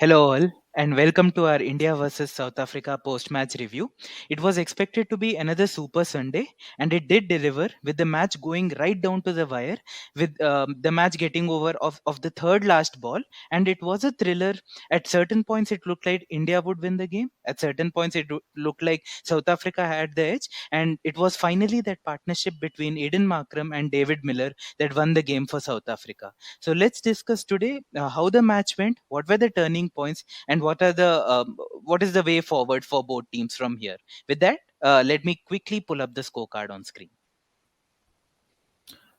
Hello, all, and welcome to our India versus South Africa post match review. It was expected to be another Super Sunday, and it did deliver with the match going right down to the wire, with the match getting over of the third last ball. And it was a thriller. At certain points, it looked like India would win the game. At certain points, it looked like South Africa had the edge. And it was finally that partnership between Aiden Markram and David Miller that won the game for South Africa. So let's discuss today how the match went, what were the turning points, and what is the way forward for both teams from here. With that, let me quickly pull up the scorecard on screen.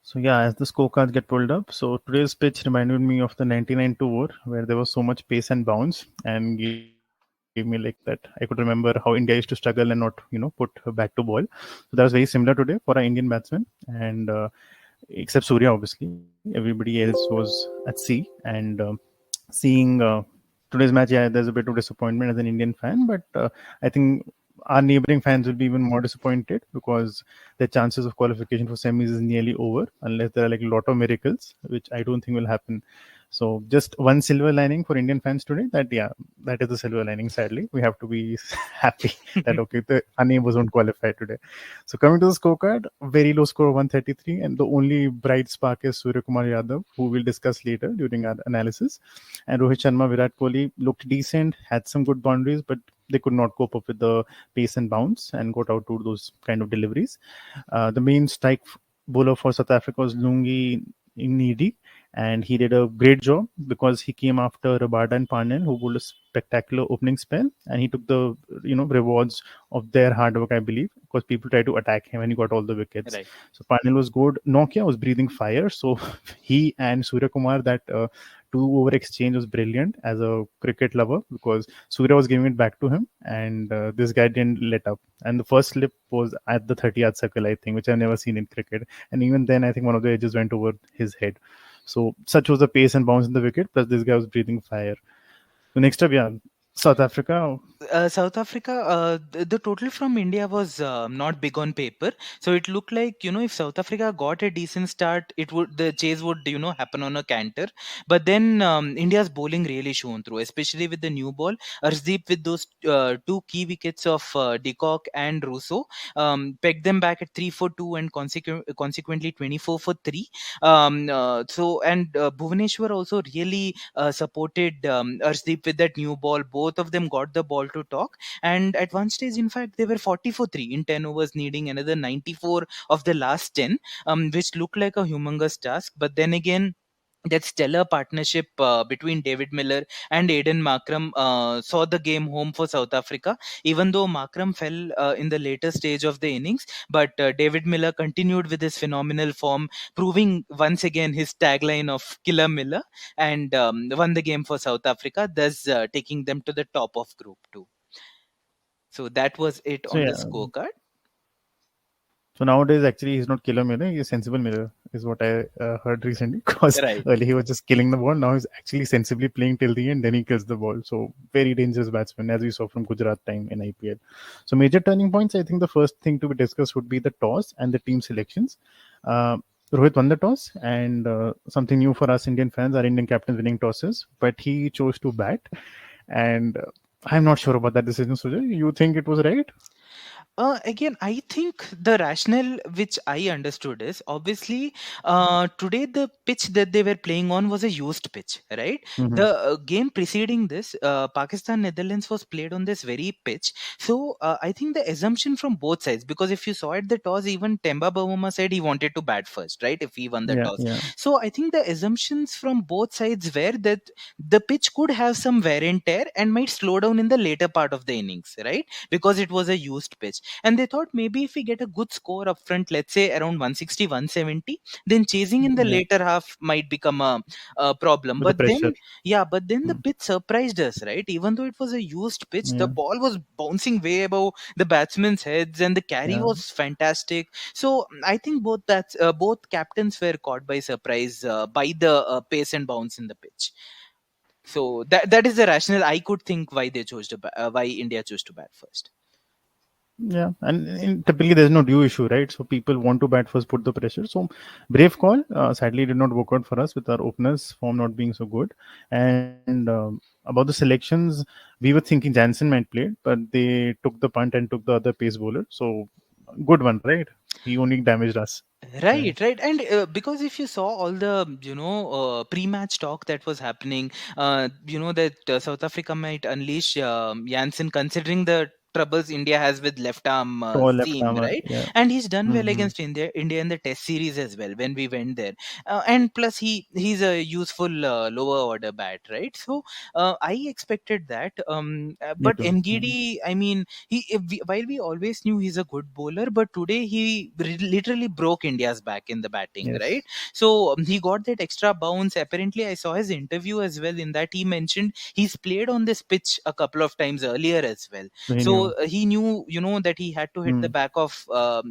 So yeah, as the scorecards get pulled up, so today's pitch reminded me of the 99 tour where there was so much pace and bounce, and gave me like that. I could remember how India used to struggle and not, put back to ball. So that was very similar today for our Indian batsmen, and except Surya, obviously, everybody else was at sea. And seeing today's match, yeah, there's a bit of disappointment as an Indian fan, but I think our neighboring fans will be even more disappointed because the chances of qualification for semis is nearly over unless there are like a lot of miracles, which I don't think will happen. So just one silver lining for Indian fans today. That yeah, that is the silver lining. Sadly, we have to be happy that okay, the our neighbors won't qualify today. So coming to the scorecard, very low score 133, and the only bright spark is Surya Kumar Yadav, who we'll discuss later during our analysis. And Rohit Sharma, Virat Kohli looked decent, had some good boundaries, but they could not cope up with the pace and bounce and got out to those kind of deliveries. The main strike bowler for South Africa was Lungi Nidi, and he did a great job because he came after Rabada and Pandyan, who bowled a spectacular opening spell, and he took the rewards of their hard work, I believe, because people tried to attack him and he got all the wickets. Right. So Pandyan was good. Nokia was breathing fire, so he and Surya Kumar, that two over exchange was brilliant as a cricket lover because Surya was giving it back to him, and this guy didn't let up. And the first slip was at the 30-yard circle, I think, which I've never seen in cricket. And even then, I think one of the edges went over his head. So such was the pace and bounce in the wicket. Plus, this guy was breathing fire. So next up, yeah, South Africa. South Africa, the total from India was not big on paper, so it looked like if South Africa got a decent start, it would the chase would happen on a canter. But then India's bowling really shone through, especially with the new ball. Arshdeep with those two key wickets of De Kock and Russo, pegged them back at 3 for 2 and consequently 24 for 3. Bhuvaneshwar also really supported Arshdeep with that new ball. Both of them got the ball to talk, and at one stage, in fact, they were 40 for 3 in 10 overs, needing another 94 of the last 10, which looked like a humongous task. But then again, that stellar partnership between David Miller and Aiden Markram saw the game home for South Africa. Even though Markram fell in the later stage of the innings, but David Miller continued with his phenomenal form, proving once again his tagline of Killer Miller, and won the game for South Africa, thus taking them to the top of Group 2. So that was it So on the yeah, scorecard. so nowadays, actually, he's not killer Miller, he's sensible Miller, is what I heard recently. Because Right. earlier he was just killing the ball. Now he's actually sensibly playing till the end, then he kills the ball. So very dangerous batsman, as we saw from Gujarat time in IPL. So major turning points, I think the first thing to be discussed would be the toss and the team selections. Uh, Rohit won the toss, and something new for us Indian fans, our Indian captain winning tosses, but he chose to bat. And I'm not sure about that decision, Sujay. You think it was right? Again, I think the rationale which I understood is obviously today the pitch that they were playing on was a used pitch, right? Mm-hmm. The game preceding this, Pakistan Netherlands was played on this very pitch. So I think the assumption from both sides, because if you saw at the toss, even Temba Bavuma said he wanted to bat first, right? If he won the Yeah, toss. yeah. So I think the assumptions from both sides were that the pitch could have some wear and tear and might slow down in the later part of the innings, right? Because it was a used pitch, and they thought maybe if we get a good score up front, let's say around 160, 170, then chasing in the Yeah, later half might become a problem. with the But pressure. then, yeah, but then the Mm. pitch surprised us, right? Even though it was a used pitch, the Yeah, ball was bouncing way above the batsmen's heads, and the carry yeah. was fantastic. So I think both captains were caught by surprise by the pace and bounce in the pitch. So that is the rationale I could think why they chose why India chose to bat first. Yeah, and typically there's no due issue, right? So people want to bat first, put the pressure. So brave call. Sadly, it did not work out for us with our openers form not being so good. And about the selections, we were thinking Jansen might play, but they took the punt and took the other pace bowler. So good one, right? He only damaged us. Yeah, Right, right, and because if you saw all the pre-match talk that was happening, that South Africa might unleash Jansen considering the troubles India has with left arm tall left seam, armor. right? Yeah. And he's done well Hmm. against India in the Test series as well when we went there, and plus he's a useful lower order bat, right? So I expected that, Me but too. Mm. MGD, I mean, while we always knew he's a good bowler, but today he literally broke India's back in the batting, right? Yes, So he got that extra bounce. Apparently, I saw his interview as well. In that, he mentioned he's played on this pitch a couple of times earlier as well. so he So knew. he knew, that he had to hit the Mm. back of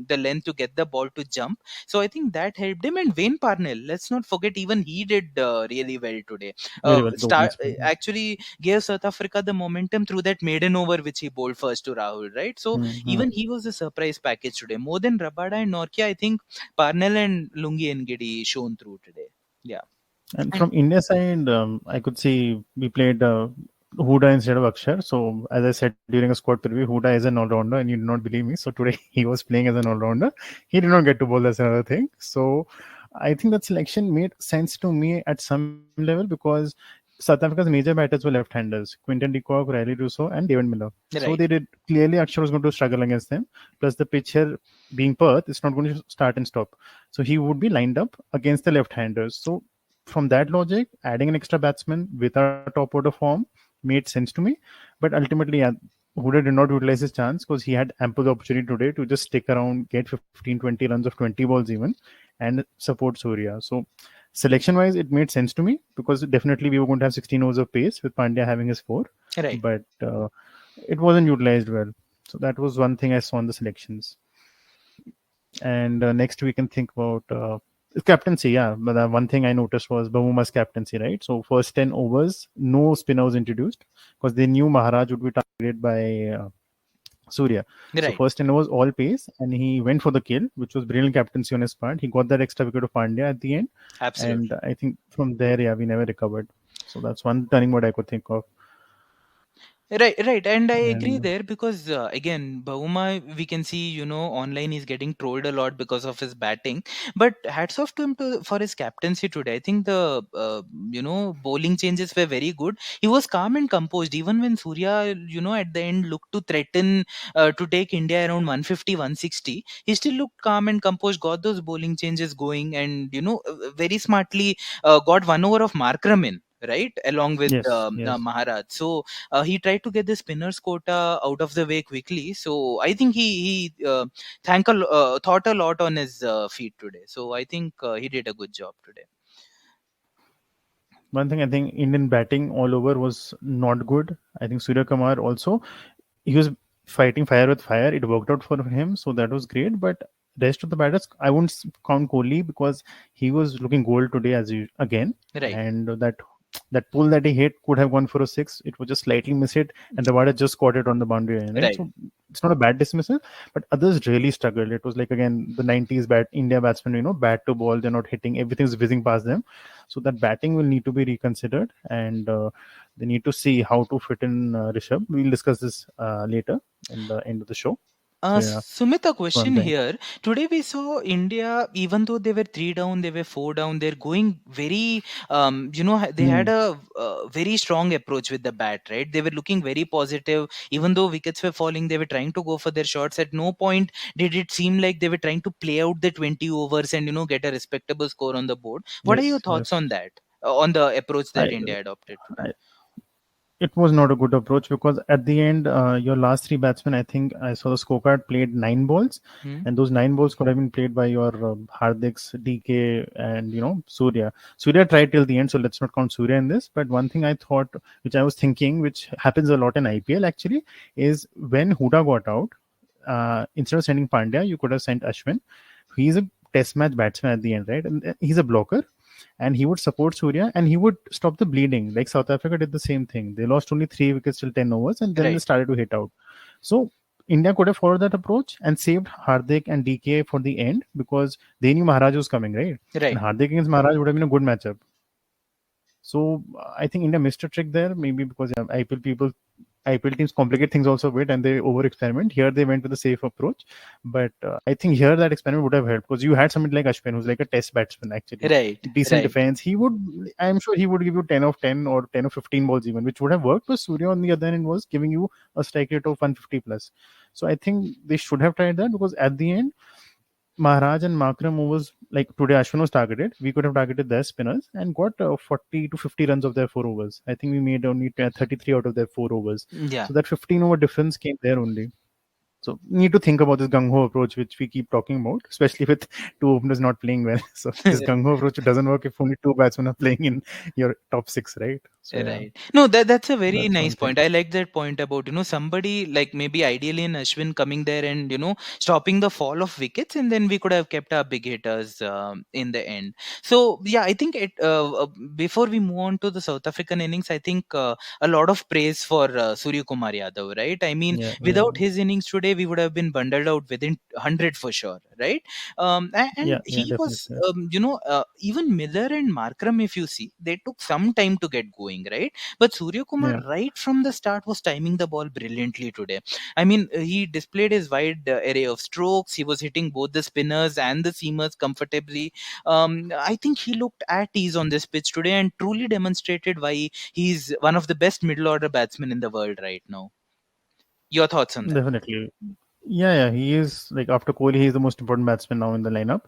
the length to get the ball to jump. So I think that helped him. And Wayne Parnell, let's not forget, even he did really well today. Very well. The Start opening spell. actually gave South Africa the momentum through that maiden over which he bowled first to Rahul, right? So Mm-hmm. even he was a surprise package today. More than Rabada and Norkia, I think Parnell and Lungi Ngidi shone through today. Yeah. And And from India side, I could see we played Huda instead of Akshar. So as I said during a squad preview, Huda is an all-rounder, and you did not believe me. So today he was playing as an all-rounder. He did not get to bowl. That's another thing. So I think that selection made sense to me at some level because South Africa's major batters were left-handers: Quinton de Kock, Riley Russo, and David Miller. So they right, did clearly. Akshar was going to struggle against them. Plus the pitch here being Perth, it's not going to start and stop. So he would be lined up against the left-handers. So from that logic, adding an extra batsman with our top order form made sense to me. But ultimately, yeah, Huda did not utilize his chance because he had ample opportunity today to just stick around, get 15, 20 runs of 20 balls even, and support Surya. So selection wise, it made sense to me because definitely we were going to have 16 overs of pace with Pandya having his four, right. but it wasn't utilized well. So that was one thing I saw in the selections. And next we can think about captaincy. Yeah, but one thing I noticed was Bahuma's captaincy, right? So first 10 overs, no spinner was introduced because they knew Maharaj would be targeted by Surya. So Right. first 10 overs all pace, and he went for the kill, which was brilliant captaincy on his part. He got that extra wicket of Pandya at the end, and Absolutely. I think from there, yeah, we never recovered. So that's one turning point I could think of. Right, right, and I agree And there because again, Bauma, we can see, online he's getting trolled a lot because of his batting. But hats off to him for his captaincy today. I think the bowling changes were very good. He was calm and composed, even when Surya, at the end looked to threaten to take India around 150, 160. He still looked calm and composed, got those bowling changes going, and very smartly got 1 over of Markram in. Right, along with yes, yes. Maharaj. So he tried to get the spinners quota out of the way quickly. So I think he thought a lot on his feet today. So I think he did a good job today. One thing I think Indian batting all over was not good. I think Surya Kumar also, he was fighting fire with fire. It worked out for him, so that was great. But rest of the batters, I won't count Kohli because he was looking gold today as you again, Right, and that pull that he hit could have gone for a six. It was just slightly missed it, and the batter just caught it on the boundary line, right? right. So it's not a bad dismissal, but others really struggled. It was like again the 90s bat India batsmen, bat to ball, they're not hitting, everything's whizzing past them. So that batting will need to be reconsidered, and they need to see how to fit in Rishabh. We'll discuss this later in the end of the show. So yeah, Sumit, a that's one question thing. here. Today we saw India, even though they were three down, they were four down. They're going very, they had Hmm. a very strong approach with the bat, right? They were looking very positive. Even though wickets were falling, they were trying to go for their shots. At no point did it seem like they were trying to play out the 20 overs and, get a respectable score on the board. What are your Yes, thoughts yes. on that? On the approach that I, India adopted today? I it was not a good approach because at the end, your last three batsmen, I think I saw the scorecard played 9 balls, Hmm? and those 9 balls could have been played by your Hardik's, DK, and Surya. Surya tried till the end, so let's not count Surya in this. But one thing I thought, which I was thinking, which happens a lot in IPL actually, is when Huda got out, instead of sending Pandya, you could have sent Ashwin. He's a test match batsman at the end, right? And he's a blocker, and he would support Surya and he would stop the bleeding. Like South Africa did the same thing. They lost only 3 wickets till 10 overs and then they Right. started to hit out. So India could have followed that approach and saved Hardik and DK for the end because they knew Maharaj was coming, right? And Right. Hardik against Maharaj would have been a good matchup. So I think India missed a trick there, maybe because IPL teams complicate things also a bit and they over experiment. Here they went with the safe approach, but I think here that experiment would have helped because you had somebody like Ashwin who's like a test batsman actually, Right. decent Right. defense. I'm sure he would give you 10 of 10 or 10 of 15 balls even, which would have worked. But Surya on the other end was giving you a strike rate of 150 plus. So I think they should have tried that because at the end Maharaj and Makram was like today Ashwin was targeted. We could have targeted their spinners and got 40 to 50 runs of their 4 overs. I think we made only 33 out of their 4 overs. Yeah. So that 15 over difference came there only. So need to think about this gung ho approach, which we keep talking about, especially with two openers not playing well. So this gung ho approach doesn't work if only two batsmen are playing in your top six, right? So yeah, Right. No, that's a very that's nice one point. thing. I like that point about, somebody like maybe ideally in Ashwin coming there and, stopping the fall of wickets, and then we could have kept our big hitters in the end. So, yeah, I think before we move on to the South African innings, I think a lot of praise for Surya Kumar Yadav, right? I mean, Yeah, yeah, without his innings today, we would have been bundled out within 100 for sure, right? And yeah, yeah, he was, definitely. even Miller and Markram, if you see, they took some time to get going, right? But Surya Kumar, Yeah, right from the start, was timing the ball brilliantly today. I mean, he displayed his wide array of strokes. He was hitting both the spinners and the seamers comfortably. I think he looked at ease on this pitch today and truly demonstrated why he's one of the best middle order batsmen in the world right now. Your thoughts on that? definitely. Yeah, he is like after Kohli, he is the most important batsman now in the lineup,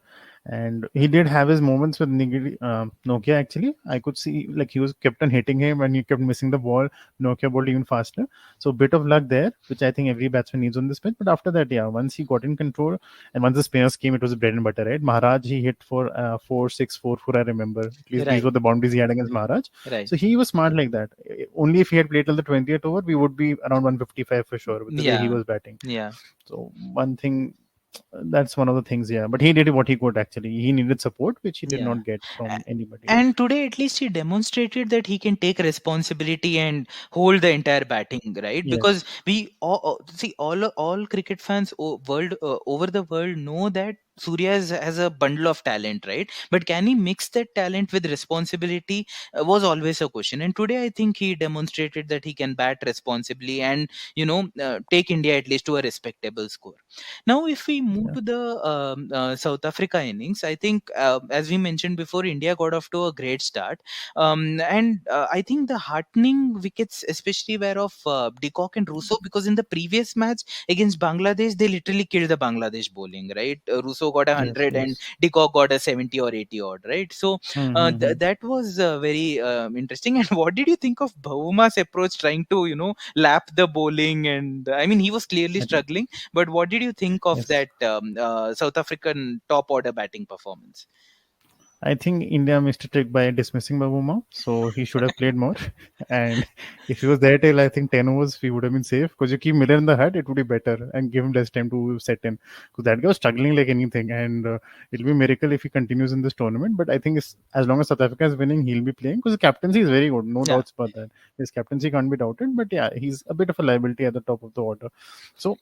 and he did have his moments with Nokia. Actually, I could see like he was kept on hitting him, and he kept missing the ball. Nokia bowled even faster, so bit of luck there, which I think every batsman needs on this pitch. But after that, yeah, once he got in control, and once the spinners came, it was bread and butter, right? Maharaj he hit for 4, 6, 4, 4. I remember at least these Right, were the boundaries he had against Maharaj. right. So he was smart like that. Only if he had played till the 20th over, we would be around 155 for sure with the way he Yeah, was batting. yeah, So one thing, that's one of the things, yeah. But he did what he could actually. He needed support, which he did yeah. not get from anybody. And today, at least, he demonstrated that he can take responsibility and hold the entire batting, right? Because Yes, we see all cricket fans over the world know that Surya has a bundle of talent, right? But can he mix that talent with responsibility was always a question. And today, I think he demonstrated that he can bat responsibly and take India at least to a respectable score. Now, if we move yeah, to the South Africa innings, I think, as we mentioned before, India got off to a great start. And I think the heartening wickets, especially were of De Kock and Russo, because in the previous match against Bangladesh, they literally killed the Bangladesh bowling, right? Russo got a yes, 100 and yes. De Kock got a 70 or 80 odd, right? So Mm-hmm. that was very interesting. And what did you think of Bauma's approach trying to, lap the bowling? And I mean, he was clearly I think, struggling, but what did you think of yes. that South African top order batting performance? I think India missed a trick by dismissing Babuma, so he should have played more. And if he was there till I think 10 overs, we would have been safe. Because you keep Miller in the hut, it would be better and give him less time to set in. Because that guy was struggling like anything, and it'll be a miracle if he continues in this tournament. But I think as long as South Africa is winning, he'll be playing because the captaincy is very good, no Yeah, doubts about that. His captaincy can't be doubted. But yeah, he's a bit of a liability at the top of the order. So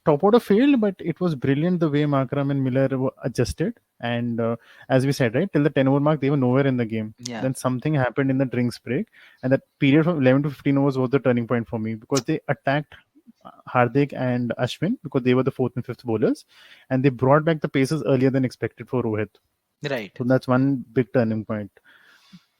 top order failed, but it was brilliant the way Makram and Miller were adjusted and. As we said, right, till the 10 over mark, they were nowhere in the game. yeah, Then something happened in the drinks break, and that period from 11 to 15 overs was the turning point for me because they attacked Hardik and Ashwin because they were the fourth and fifth bowlers, and they brought back the paces earlier than expected for Rohit. right. So that's one big turning point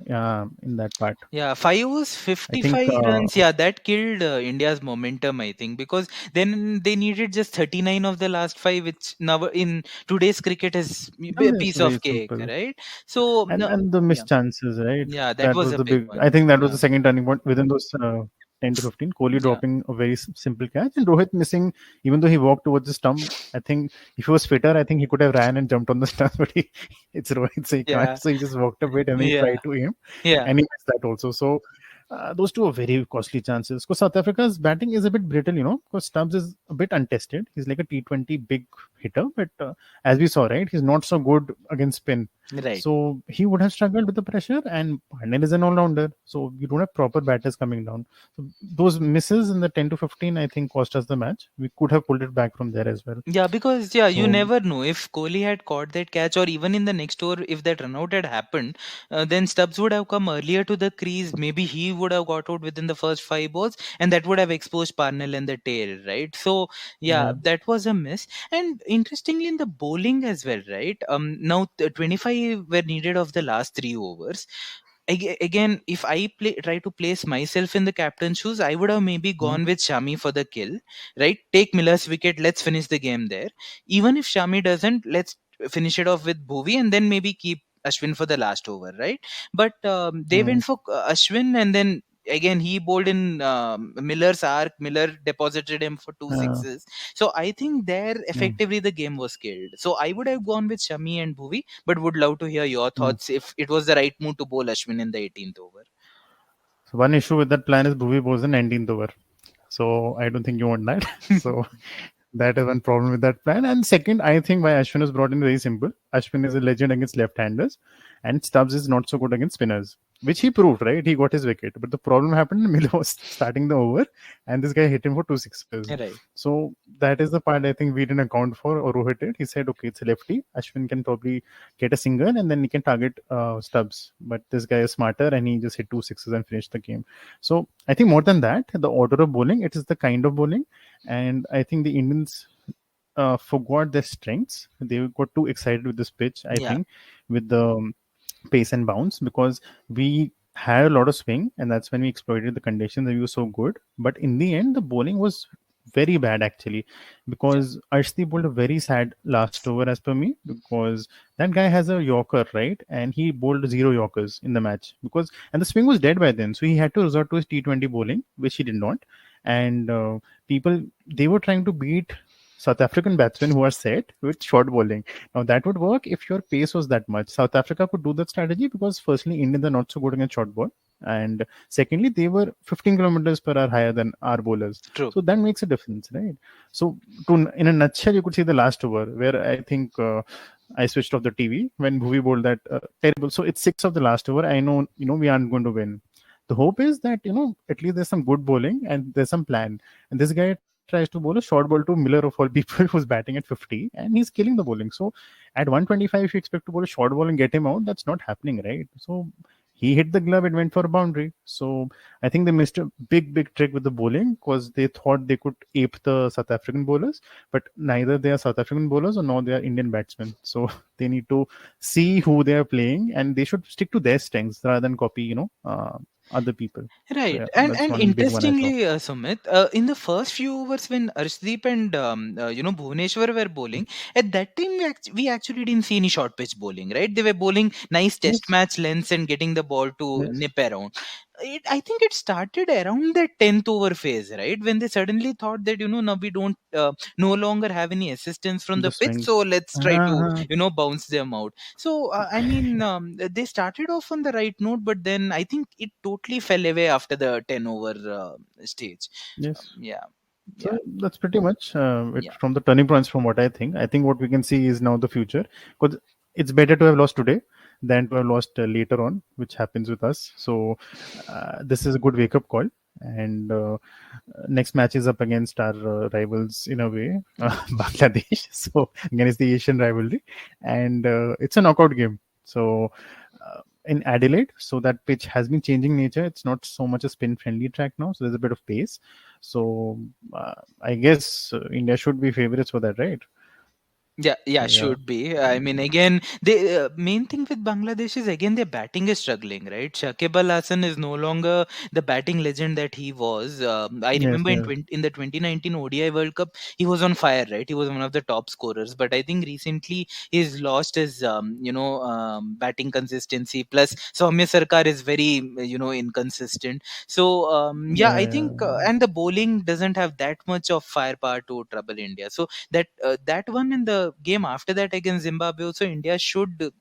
in that part. Yeah, 5 overs, I think, 55 runs. Yeah, that killed India's momentum, I think, because then they needed just 39 of the last five, which now in today's cricket is a it's piece very of cake, simple. right? So, no, And the yeah, missed chances, right? yeah, that That was was a the big big. I one. think that was Yeah, the second turning point within those 10 to 15. Kohli yeah, dropping a very simple catch, and Rohit missing. Even though he walked towards the stump, I think if he was fitter, I think he could have ran and jumped on the stump. But it's Rohit, so he can't. yeah, So he just walked a bit and he yeah, tried to aim, yeah, and he missed that also. So Those two are very costly chances. Because South Africa's batting is a bit brittle, because Stubbs is a bit untested. He's like a T20 big hitter, but as we saw, right, he's not so good against spin. Right. So he would have struggled with the pressure, and Pandyan is an all-rounder, so you don't have proper batters coming down. So those misses in the 10 to 15, I think, cost us the match. We could have pulled it back from there as well. Yeah, because you So never know if Kohli had caught that catch, or even in the next over, if that run out had happened, then Stubbs would have come earlier to the crease. Maybe he would have got out within the first five balls, and that would have exposed Parnell and the tail, right? So yeah, yeah, that was a miss. And interestingly, in the bowling as well, right? Now 25 were needed of the last three overs. Again, if I try to place myself in the captain's shoes, I would have maybe mm, gone with Shami for the kill, right? Take Miller's wicket, let's finish the game there. Even if Shami doesn't, let's finish it off with Bhuvi, and then maybe keep Ashwin for the last over, right? But they mm, went for Ashwin, and then again he bowled in Miller's arc. Miller deposited him for two uh, sixes. So I think there mm, effectively the game was killed. So I would have gone with Shami and Bhuvi, but would love to hear your mm. thoughts if it was the right move to bowl Ashwin in the 18th over. So one issue with that plan is Bhuvi was the 19th over. So I don't think you want that. So that is one problem with that plan. And second, I think why Ashwin is brought in very simple. Ashwin is a legend against left-handers, and Stubbs is not so good against spinners, which he proved, right? He got his wicket. But the problem happened, Miller was starting the over, and this guy hit him for two sixes. Right. So that is the part I think we didn't account for, or Rohit did. He said, okay, it's a lefty. Ashwin can probably get a single, and then he can target Stubbs. But this guy is smarter, and he just hit two sixes and finished the game. So I think more than that, the order of bowling, it is the kind of bowling, and I think the Indians forgot their strengths. They got too excited with this pitch, I Yeah. think, with the pace and bounce, because we had a lot of swing, and that's when we exploited the conditions and we were so good. But in the end, the bowling was very bad actually, because Arshdeep bowled a very sad last over as per me, because that guy has a Yorker, right? And he bowled zero Yorkers in the match, because and the swing was dead by then, so he had to resort to his T20 bowling, which he did not. And people, they were trying to beat South African batsmen who are set with short bowling. Now that would work if your pace was that much. South Africa could do that strategy because firstly, Indians are not so good against short ball, and secondly, they were 15 kilometers per hour higher than our bowlers. True. So that makes a difference, right? So in a nutshell, you could see the last over where I think I switched off the TV when Bhuvi bowled that terrible. So it's six of the last over. I know, we aren't going to win. The hope is that at least there's some good bowling and there's some plan. And this guy tries to bowl a short ball to Miller of all people who's batting at 50, and he's killing the bowling. So at 125, if you expect to bowl a short ball and get him out, that's not happening, right? So he hit the glove, it went for a boundary. So I think they missed a big trick with the bowling, because they thought they could ape the South African bowlers, but neither they are South African bowlers or nor they are Indian batsmen. So they need to see who they are playing, and they should stick to their strengths rather than copy, other people. So Right, yeah, and that's one big one I saw. interestingly, Sumit, in the first few overs when Arshdeep and Bhuvneshwar were bowling, at that time we actually didn't see any short pitch bowling, right? They were bowling nice test Yes, match lengths and getting the ball to yes, nip around. I think it started around the 10th over phase, right? When they suddenly thought that now we don't no longer have any assistance from the the pitch, so swings. let's try to Uh-huh. bounce them out. So I mean, they started off on the right note, but then I think it totally fell away after the 10 over stage. Yes. Yeah, yeah, So that's pretty much it yeah. from the turning points from what I think. I think what we can see is now the future, because it's better to have lost today than to have lost later on, which happens with us. So this is a good wake up call. And next match is up against our rivals in a way, Bangladesh. So against the Asian rivalry, and it's a knockout game. So in Adelaide, so that pitch has been changing nature. It's not so much a spin friendly track now, so there's a bit of pace. So I guess India should be favorites for that, right? Yeah, So yeah, yeah, should be. I mean, again, the main thing with Bangladesh is again their batting is struggling, right? Shakib Al Hasan is no longer the batting legend that he was. I yes, remember yes, in the 2019 ODI World Cup, he was on fire, right? He was one of the top scorers. But I think recently he's lost his, batting consistency. Plus, Soumya Sarkar is very, inconsistent. So, yeah, I yeah, think, and the bowling doesn't have that much of firepower to trouble India. So that one in the the game after that against Zimbabwe also, India should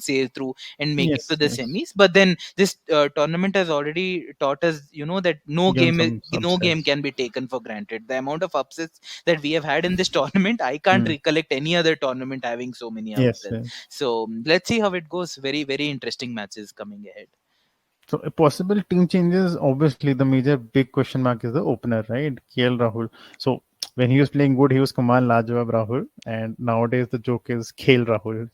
sail through and make it to Yes, the yes. semis. But then this tournament has already taught us, that Given some no game stress. can be taken for granted. The amount of upsets that we have had in this tournament, I can't Mm. recollect any other tournament having so many Yes, upsets. yes. So let's see how it goes. Very, very interesting matches coming ahead. So a possible team changes, obviously the major big question mark is the opener, right? KL Rahul. So when he was playing good, he was Kamal Lajawab Rahul, and nowadays the joke is KL Rahul.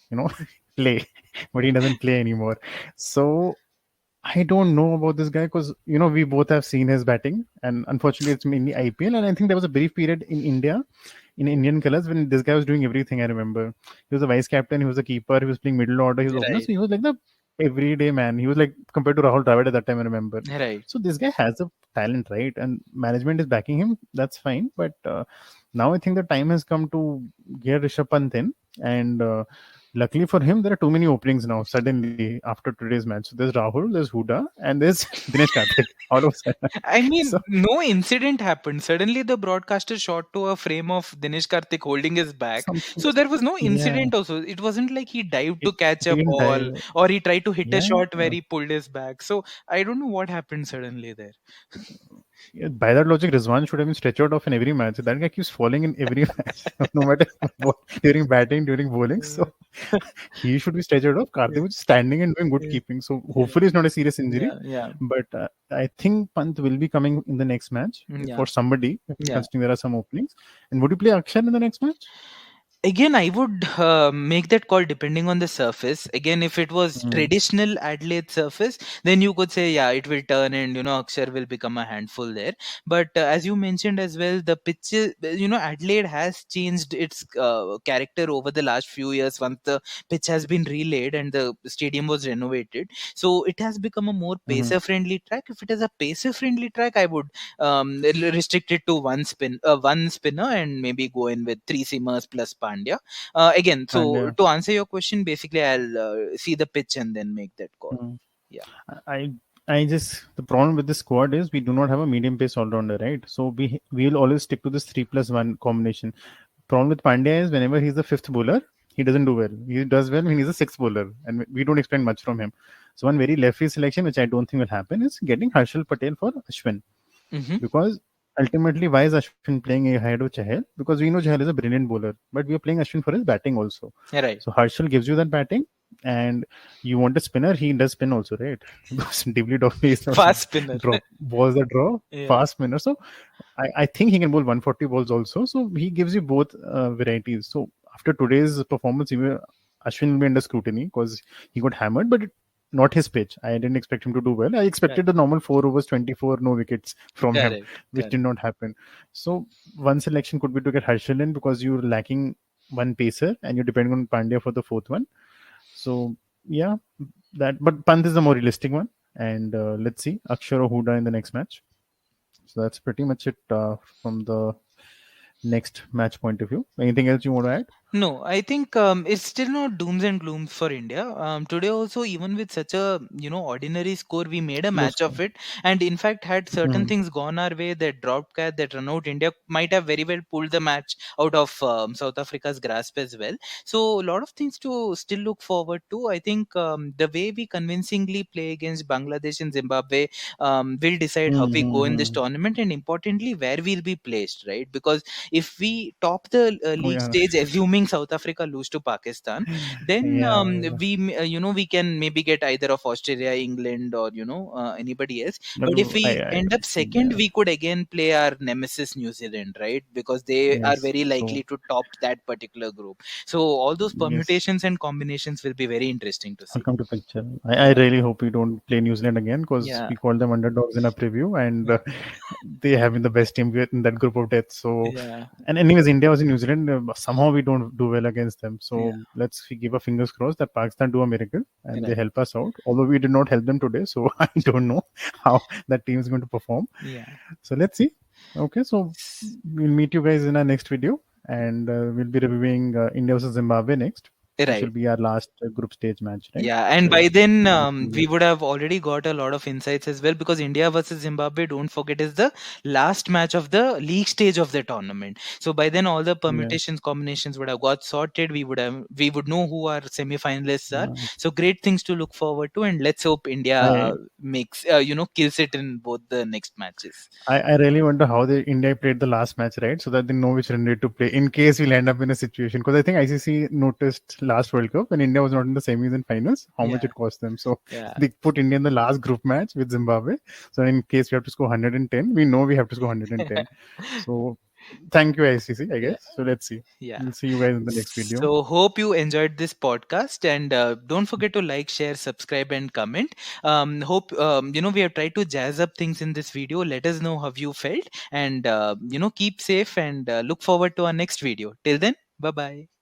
Play, but he doesn't play anymore. So I don't know about this guy because we both have seen his batting, and unfortunately, it's mainly IPL. And I think there was a brief period in India, in Indian colors, when this guy was doing everything. I remember he was a vice captain, he was a keeper, he was playing middle order, he was opener, Right, so he was like the everyday man. He was like compared to Rahul Dravid at that time. I remember. right. So this guy has a talent, right? And management is backing him. That's fine, but now I think the time has come to get Rishabh Pant in, and luckily for him, there are too many openings now. Suddenly, after today's match, so there's Rahul, there's Huda, and there's Dinesh Karthik. All of a sudden, I mean, so no incident happened. Suddenly, the broadcaster shot to a frame of Dinesh Karthik holding his back. something So is, there was no yeah, incident also. It wasn't like he dived it, to catch he a didn't ball die. or he tried to hit a Yeah, shot where he pulled his back. So I don't know what happened suddenly there. yeah, by that logic, Rizwan should have been stretched out of in every match. That guy keeps falling in every match, no matter what, during batting, during bowling. Uh, So he should be stretched out of. yeah, Karthik was standing and doing good yeah, keeping. So yeah, hopefully it's not a serious injury. yeah, yeah, But I think Pant will be coming in the next match yeah, for somebody, yeah. considering there are some openings. And would you play Akshar in the next match? Again, I would make that call depending on the surface. Again, if it was Mm, traditional Adelaide surface, then you could say, yeah, it will turn and, Akshar will become a handful there. But as you mentioned as well, the pitch, Adelaide has changed its character over the last few years once the pitch has been relaid and the stadium was renovated. So it has become a more mhm. pacer friendly track. If it is a pacer friendly track, I would restrict it to one spinner and maybe go in with three seamers plus Pandya. Again, And so to answer your question, basically I'll see the pitch and then make that call. mm, Yeah. I I just the problem with this squad is we do not have a medium pace all rounder, right? So we will always stick to this 3+1 combination. Problem with Pandya is whenever he's the fifth bowler, he doesn't do well. He does well when he's a sixth bowler, and we don't expect much from him. So one very left field selection, which I don't think will happen, is getting Harshal Patel for Ashwin. Mm-hmm. Because ultimately, why is Ashwin playing ahead of Chahal? Because we know Chahal is a brilliant bowler, but we are playing Ashwin for his batting also. Right. So Harshal gives you that batting, and you want a spinner, he does spin also, right? Because WW is not Fast spinner. draw balls that draw Yeah. fast spinner. So I think he can bowl 140 balls also. So he gives you both varieties. So after today's performance, Ashwin will be under scrutiny because he got hammered, but not his pitch. I didn't expect him to do well. I Right. expected the normal 4 overs, 24, no wickets from him, Correct. which did Correct. not happen. So one selection could be to get Harshal in because you're lacking one pacer and you're depending on Pandya for the fourth one. So yeah, that. But Pant is the more realistic one, and let's see Akshar or Huda in the next match. So that's pretty much it from the next match point of view. Anything else you want to add? No, I think it's still not dooms and glooms for India. Today also, even with such a ordinary score, we made a Low match of score. it. And in fact, had certain Mm-hmm. things gone our way, that drop cat, that run out, India might have very well pulled the match out of South Africa's grasp as well. So a lot of things to still look forward to. I think the way we convincingly play against Bangladesh and Zimbabwe will decide how we go in this Mm-hmm. tournament, and importantly, where we'll be placed, right? Because if we top the Oh league yeah, stage, assuming South Africa lose to Pakistan, then yeah, yeah. we can maybe get either of Australia, England, or anybody else. But But if we I end up second, yeah, we could again play our nemesis New Zealand, right? Because they are yes. very So likely to top that particular group. So all those yes, permutations and combinations will be very interesting to I'll see. come to picture. I Yeah, really hope we don't play New Zealand again because yeah, we called them underdogs in a preview, and yeah, they have been the best team in that group of death. So, yeah, and anyways, India was in New Zealand. Somehow we don't do well against them. yeah. So let's give our fingers crossed that Pakistan do a miracle and they Right. help us out. Although we did not help them today, so I don't know how that team is going to perform. Yeah. So let's see. Okay, so we'll meet you guys in our next video, and we'll be reviewing India versus Zimbabwe next. which will Right. be our last group stage match, right? Yeah, and So yeah, by then last few we years. would have already got a lot of insights as well, because India versus Zimbabwe, don't forget, is the last match of the league stage of the tournament. So by then all the Yes. permutations, combinations would have got sorted. We would know who our semi-finalists are. Nice. So great things to look forward to, and let's hope India I makes kills it in both the next matches. I really wonder how the India played the last match, right? So that they know which run rate to play in case we'll end up in a situation. Because I think ICC noticed last World Cup when India was not in the semis and finals, how much Yeah, it cost them. So yeah, they put India in the last group match with Zimbabwe. So in case we have to score 110, we know we have to score 110. So thank you, ICC, I yeah. guess. So let's see. Yeah. We'll see you guys in the next video. So hope you enjoyed this podcast, and don't forget to like, share, subscribe, and comment. Hope we have tried to jazz up things in this video. Let us know how you felt, and keep safe, and look forward to our next video. Till then, bye bye.